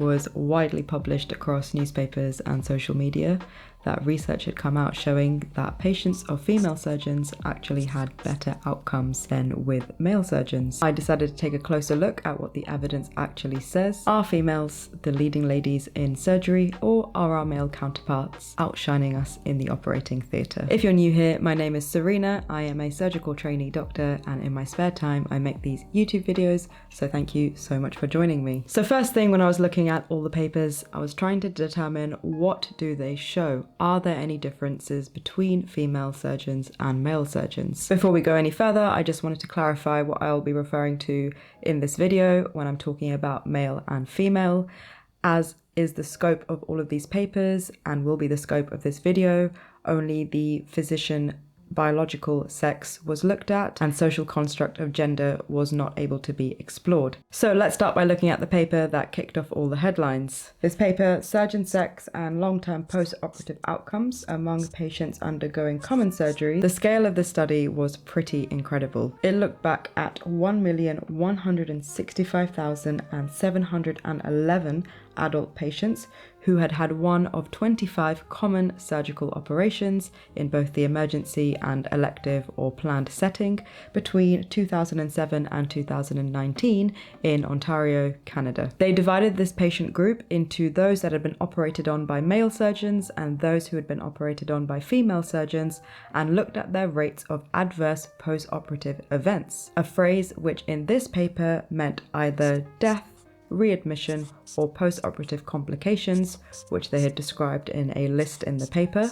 was widely published across newspapers and social media that research had come out showing that patients of female surgeons actually had better outcomes than with male surgeons. I decided to take a closer look at what the evidence actually says. Are females the leading ladies in surgery, or are our male counterparts outshining us in the operating theatre? If you're new here, my name is Surina. I am a surgical trainee doctor, and in my spare time I make these YouTube videos, so thank you so much for joining me. So first thing, when I was looking at all the papers, I was trying to determine what do they show. Are there any differences between female surgeons and male surgeons? Before we go any further, I just wanted to clarify what I'll be referring to in this video when I'm talking about male and female, as is the scope of all of these papers and will be the scope of this video. Only the physician biological sex was looked at, and social construct of gender was not able to be explored. So let's start by looking at the paper that kicked off all the headlines. This paper, Surgeon Sex and Long-Term Post-Operative Outcomes Among Patients Undergoing Common Surgery. The scale of the study was pretty incredible. It looked back at 1,165,711 adult patients who had had one of 25 common surgical operations in both the emergency and elective or planned setting between 2007 and 2019 in Ontario, Canada. They divided this patient group into those that had been operated on by male surgeons and those who had been operated on by female surgeons, and looked at their rates of adverse post-operative events, a phrase which in this paper meant either death, readmission, or post-operative complications, which they had described in a list in the paper,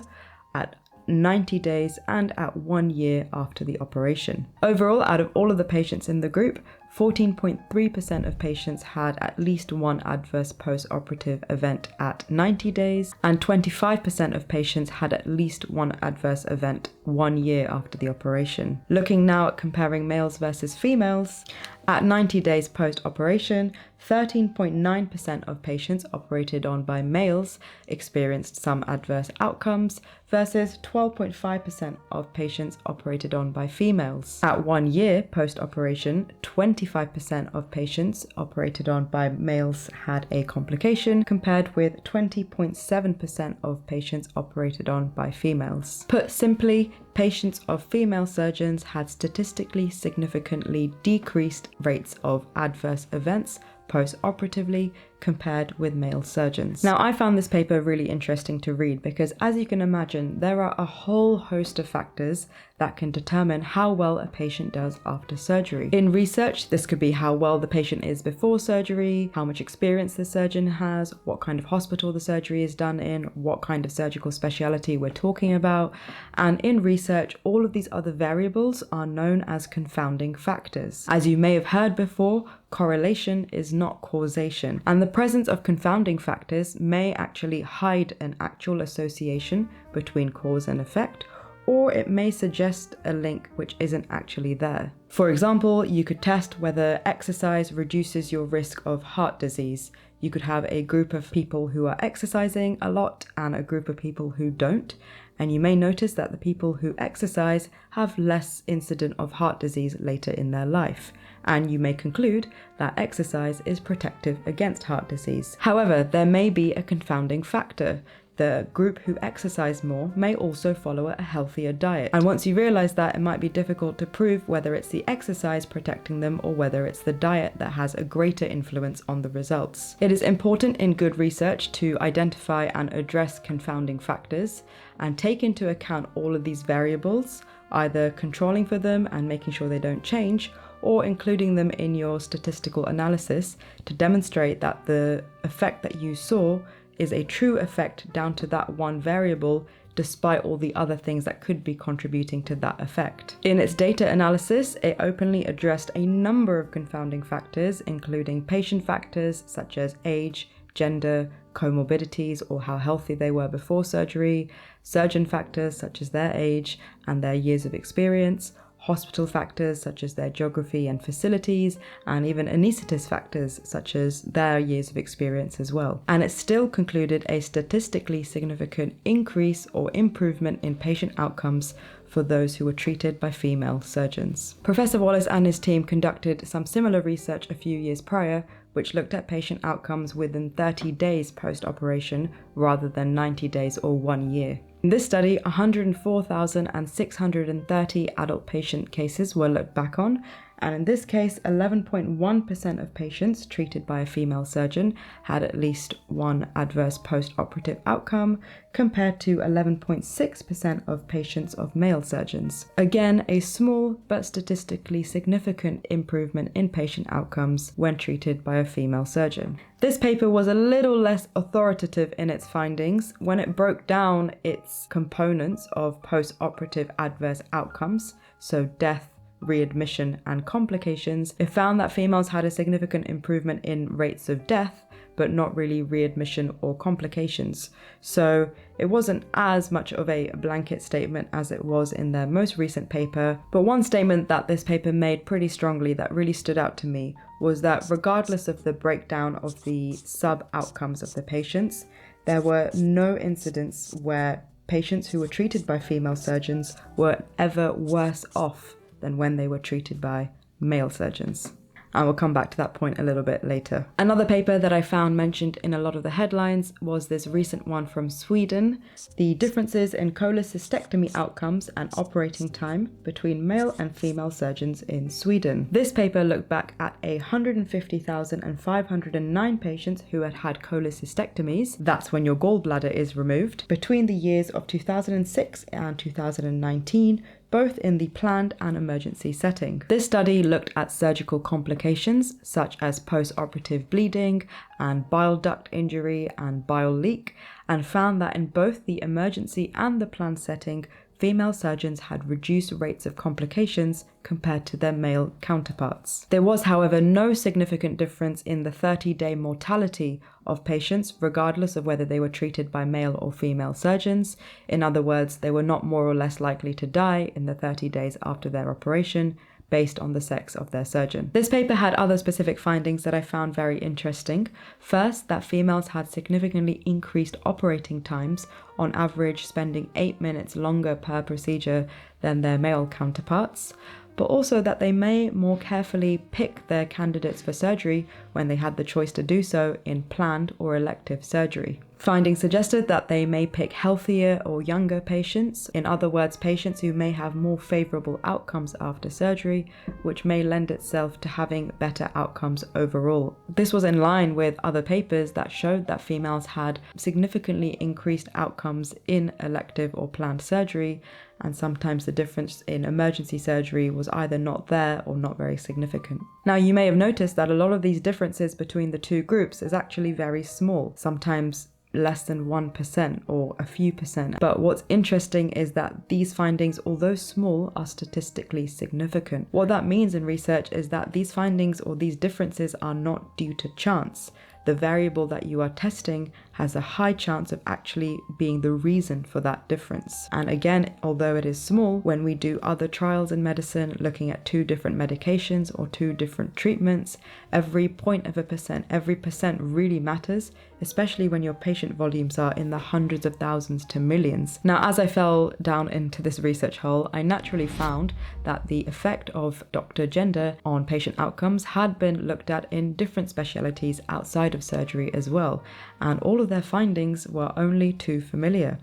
at 90 days and at 1 year after the operation. Overall, out of all of the patients in the group, 14.3% of patients had at least one adverse post-operative event at 90 days, and 25% of patients had at least one adverse event 1 year after the operation. Looking now at comparing males versus females, at 90 days post-operation, 13.9% of patients operated on by males experienced some adverse outcomes versus 12.5% of patients operated on by females. At 1 year post-operation, 25% of patients operated on by males had a complication, compared with 20.7% of patients operated on by females. Put simply, patients of female surgeons had statistically significantly decreased rates of adverse events post-operatively compared with male surgeons. Now, I found this paper really interesting to read because, as you can imagine, there are a whole host of factors that can determine how well a patient does after surgery. In research, this could be how well the patient is before surgery, how much experience the surgeon has, what kind of hospital the surgery is done in, what kind of surgical specialty we're talking about. And in research, all of these other variables are known as confounding factors. As you may have heard before, correlation is not causation, and the presence of confounding factors may actually hide an actual association between cause and effect, or it may suggest a link which isn't actually there. For example, you could test whether exercise reduces your risk of heart disease. You could have a group of people who are exercising a lot and a group of people who don't, and you may notice that the people who exercise have less incidence of heart disease later in their life, and you may conclude that exercise is protective against heart disease. However, there may be a confounding factor. The group who exercise more may also follow a healthier diet. And once you realize that, it might be difficult to prove whether it's the exercise protecting them or whether it's the diet that has a greater influence on the results. It is important in good research to identify and address confounding factors and take into account all of these variables, either controlling for them and making sure they don't change, or including them in your statistical analysis to demonstrate that the effect that you saw is a true effect down to that one variable, despite all the other things that could be contributing to that effect. In its data analysis, it openly addressed a number of confounding factors, including patient factors such as age, gender, comorbidities or how healthy they were before surgery, surgeon factors such as their age and their years of experience, hospital factors such as their geography and facilities, and even anaesthetist factors such as their years of experience as well. And it still concluded a statistically significant increase or improvement in patient outcomes for those who were treated by female surgeons. Professor Wallace and his team conducted some similar research a few years prior, which looked at patient outcomes within 30 days post-operation rather than 90 days or 1 year. In this study, 104,630 adult patient cases were looked back on, and in this case, 11.1% of patients treated by a female surgeon had at least one adverse post-operative outcome, compared to 11.6% of patients of male surgeons. Again, a small but statistically significant improvement in patient outcomes when treated by a female surgeon. This paper was a little less authoritative in its findings when it broke down its components of post-operative adverse outcomes, so death, readmission, and complications. It found that females had a significant improvement in rates of death, but not really readmission or complications. So it wasn't as much of a blanket statement as it was in their most recent paper. But one statement that this paper made pretty strongly that really stood out to me was that regardless of the breakdown of the sub-outcomes of the patients, there were no incidents where patients who were treated by female surgeons were ever worse off than when they were treated by male surgeons. And we'll come back to that point a little bit later. Another paper that I found mentioned in a lot of the headlines was this recent one from Sweden, the differences in cholecystectomy outcomes and operating time between male and female surgeons in Sweden. This paper looked back at 150,509 patients who had had cholecystectomies, that's when your gallbladder is removed, between the years of 2006 and 2019, both in the planned and emergency setting. This study looked at surgical complications such as post-operative bleeding and bile duct injury and bile leak, and found that in both the emergency and the planned setting, female surgeons had reduced rates of complications compared to their male counterparts. There was, however, no significant difference in the 30-day mortality of patients, regardless of whether they were treated by male or female surgeons. In other words, they were not more or less likely to die in the 30 days after their operation, based on the sex of their surgeon. This paper had other specific findings that I found very interesting. First, that females had significantly increased operating times, on average spending 8 minutes longer per procedure than their male counterparts, but also that they may more carefully pick their candidates for surgery when they had the choice to do so in planned or elective surgery. Findings suggested that they may pick healthier or younger patients, in other words, patients who may have more favorable outcomes after surgery, which may lend itself to having better outcomes overall. This was in line with other papers that showed that females had significantly increased outcomes in elective or planned surgery, and sometimes the difference in emergency surgery was either not there or not very significant. Now, you may have noticed that a lot of these differences between the two groups is actually very small, sometimes less than 1% or a few percent. But what's interesting is that these findings, although small, are statistically significant. What that means in research is that these findings or these differences are not due to chance. The variable that you are testing has a high chance of actually being the reason for that difference. And again, although it is small, when we do other trials in medicine looking at 2 different medications or 2 different treatments, every 0.1%, every percent really matters, especially when your patient volumes are in the hundreds of thousands to millions. Now, as I fell down into this research hole, I naturally found that the effect of doctor gender on patient outcomes had been looked at in different specialties outside of surgery as well, and all of their findings were only too familiar.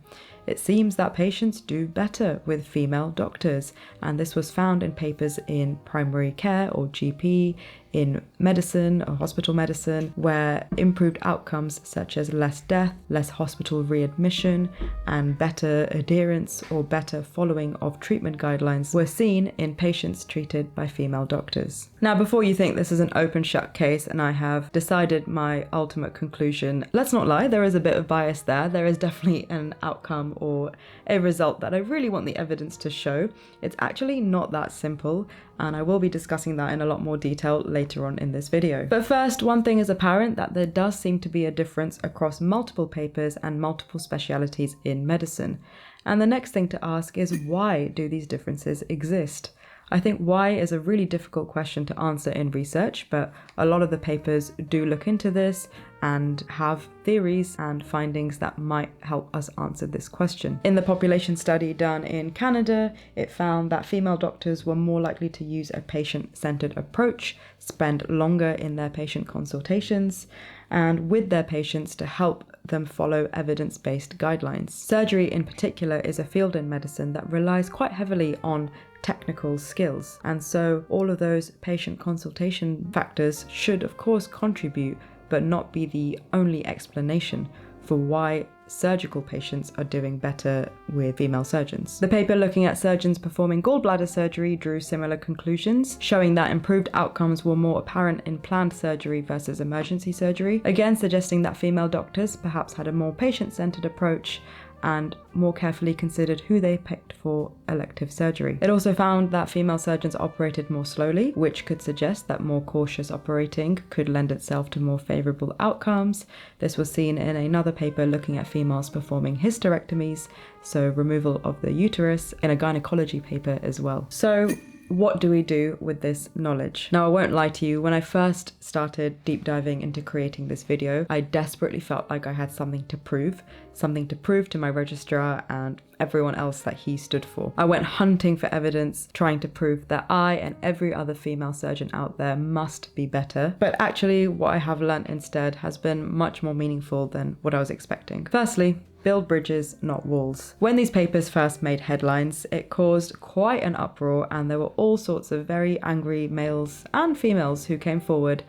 It seems that patients do better with female doctors, and this was found in papers in primary care or GP, in medicine or hospital medicine, where improved outcomes such as less death, less hospital readmission, and better adherence or better following of treatment guidelines were seen in patients treated by female doctors. Now, before you think this is an open shut case and I have decided my ultimate conclusion, let's not lie, there is a bit of bias there. There is definitely an outcome or a result that I really want the evidence to show. It's actually not that simple, and I will be discussing that in a lot more detail later on in this video. But first, one thing is apparent, that there does seem to be a difference across multiple papers and multiple specialities in medicine. And the next thing to ask is, why do these differences exist? I think why is a really difficult question to answer in research, but a lot of the papers do look into this and have theories and findings that might help us answer this question. In the population study done in Canada, it found that female doctors were more likely to use a patient-centered approach, spend longer in their patient consultations, and with their patients to help them follow evidence-based guidelines. Surgery in particular is a field in medicine that relies quite heavily on technical skills, and so all of those patient consultation factors should of course contribute, but not be the only explanation for why surgical patients are doing better with female surgeons. The paper looking at surgeons performing gallbladder surgery drew similar conclusions, showing that improved outcomes were more apparent in planned surgery versus emergency surgery, again suggesting that female doctors perhaps had a more patient-centered approach and more carefully considered who they picked for elective surgery. It also found that female surgeons operated more slowly, which could suggest that more cautious operating could lend itself to more favourable outcomes. This was seen in another paper looking at females performing hysterectomies, so removal of the uterus, in a gynecology paper as well. So what do we do with this knowledge? Now, I won't lie to you, when I first started deep diving into creating this video, I desperately felt like I had something to prove to my registrar and everyone else that he stood for. I went hunting for evidence, trying to prove that I and every other female surgeon out there must be better. But actually, what I have learnt instead has been much more meaningful than what I was expecting. Firstly, build bridges, not walls. When these papers first made headlines, it caused quite an uproar, and there were all sorts of very angry males and females who came forward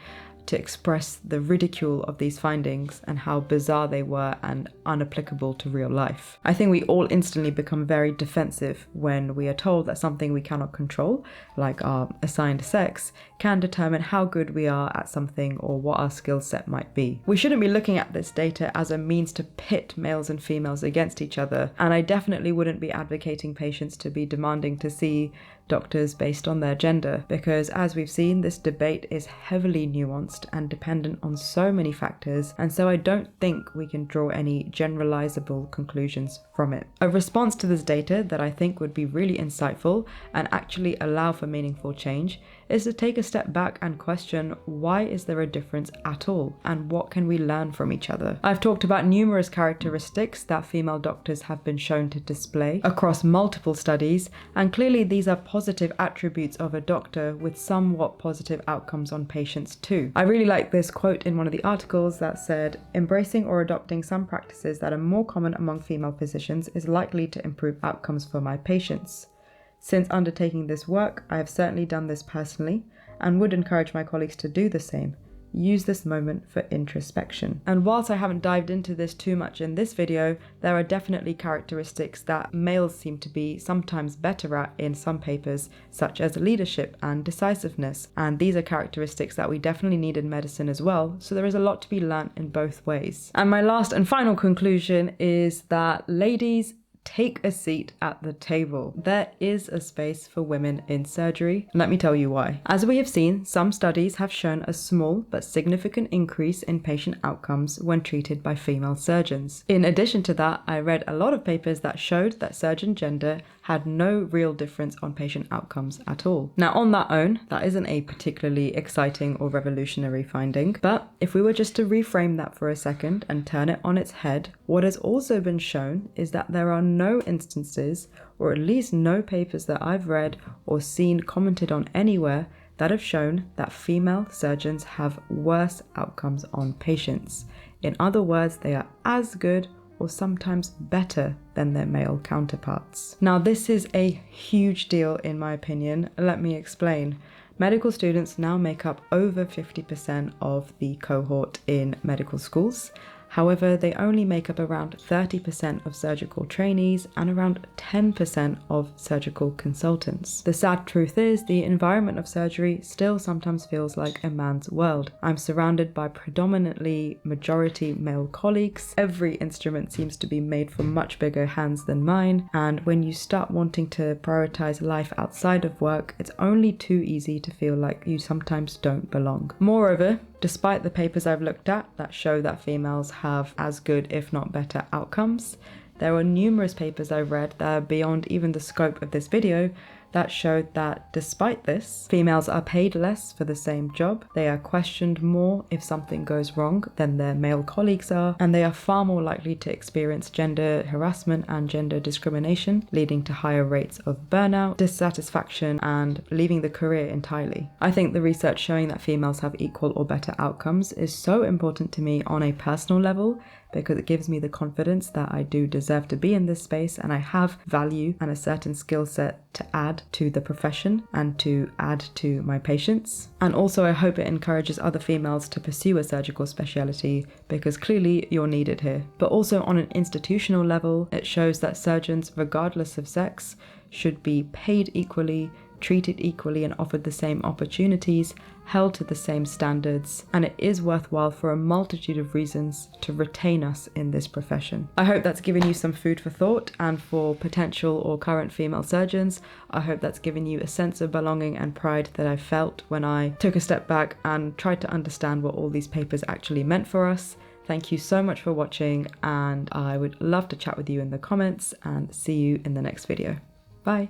to express the ridicule of these findings and how bizarre they were and unapplicable to real life. I think we all instantly become very defensive when we are told that something we cannot control, like our assigned sex, can determine how good we are at something or what our skill set might be. We shouldn't be looking at this data as a means to pit males and females against each other, and I definitely wouldn't be advocating patients to be demanding to see doctors based on their gender, because as we've seen, this debate is heavily nuanced and dependent on so many factors, and so I don't think we can draw any generalizable conclusions from it. A response to this data that I think would be really insightful and actually allow for meaningful change is to take a step back and question, why is there a difference at all, and what can we learn from each other? I've talked about numerous characteristics that female doctors have been shown to display across multiple studies, and clearly these are positive attributes of a doctor with somewhat positive outcomes on patients too. I really like this quote in one of the articles that said, "Embracing or adopting some practices that are more common among female physicians is likely to improve outcomes for my patients. Since undertaking this work, I have certainly done this personally and would encourage my colleagues to do the same. Use this moment for introspection." And whilst I haven't dived into this too much in this video, there are definitely characteristics that males seem to be sometimes better at in some papers, such as leadership and decisiveness. And these are characteristics that we definitely need in medicine as well, so there is a lot to be learnt in both ways. And my last and final conclusion is that, ladies, take a seat at the table. There is a space for women in surgery. Let me tell you why. As we have seen, some studies have shown a small but significant increase in patient outcomes when treated by female surgeons. In addition to that, I read a lot of papers that showed that surgeon gender had no real difference on patient outcomes at all. Now, on that own, that isn't a particularly exciting or revolutionary finding, but if we were just to reframe that for a second and turn it on its head, what has also been shown is that there are no instances, or at least no papers that I've read or seen commented on anywhere, that have shown that female surgeons have worse outcomes on patients. In other words, they are as good or sometimes better than their male counterparts. Now, this is a huge deal in my opinion. Let me explain. Medical students now make up over 50% of the cohort in medical schools. However, they only make up around 30% of surgical trainees and around 10% of surgical consultants. The sad truth is, the environment of surgery still sometimes feels like a man's world. I'm surrounded by predominantly majority male colleagues. Every instrument seems to be made for much bigger hands than mine, and when you start wanting to prioritize life outside of work, it's only too easy to feel like you sometimes don't belong. Moreover, despite the papers I've looked at that show that females have as good, if not better, outcomes, there are numerous papers I've read that are beyond even the scope of this video that showed that despite this, females are paid less for the same job, they are questioned more if something goes wrong than their male colleagues are, and they are far more likely to experience gender harassment and gender discrimination, leading to higher rates of burnout, dissatisfaction, and leaving the career entirely. I think the research showing that females have equal or better outcomes is so important to me on a personal level, because it gives me the confidence that I do deserve to be in this space and I have value and a certain skill set to add to the profession and to add to my patients. And also I hope it encourages other females to pursue a surgical speciality, because clearly you're needed here. But also on an institutional level, it shows that surgeons, regardless of sex, should be paid equally, treated equally, and offered the same opportunities, held to the same standards, and it is worthwhile for a multitude of reasons to retain us in this profession. I hope that's given you some food for thought, and for potential or current female surgeons, I hope that's given you a sense of belonging and pride that I felt when I took a step back and tried to understand what all these papers actually meant for us. Thank you so much for watching, and I would love to chat with you in the comments, and see you in the next video. Bye.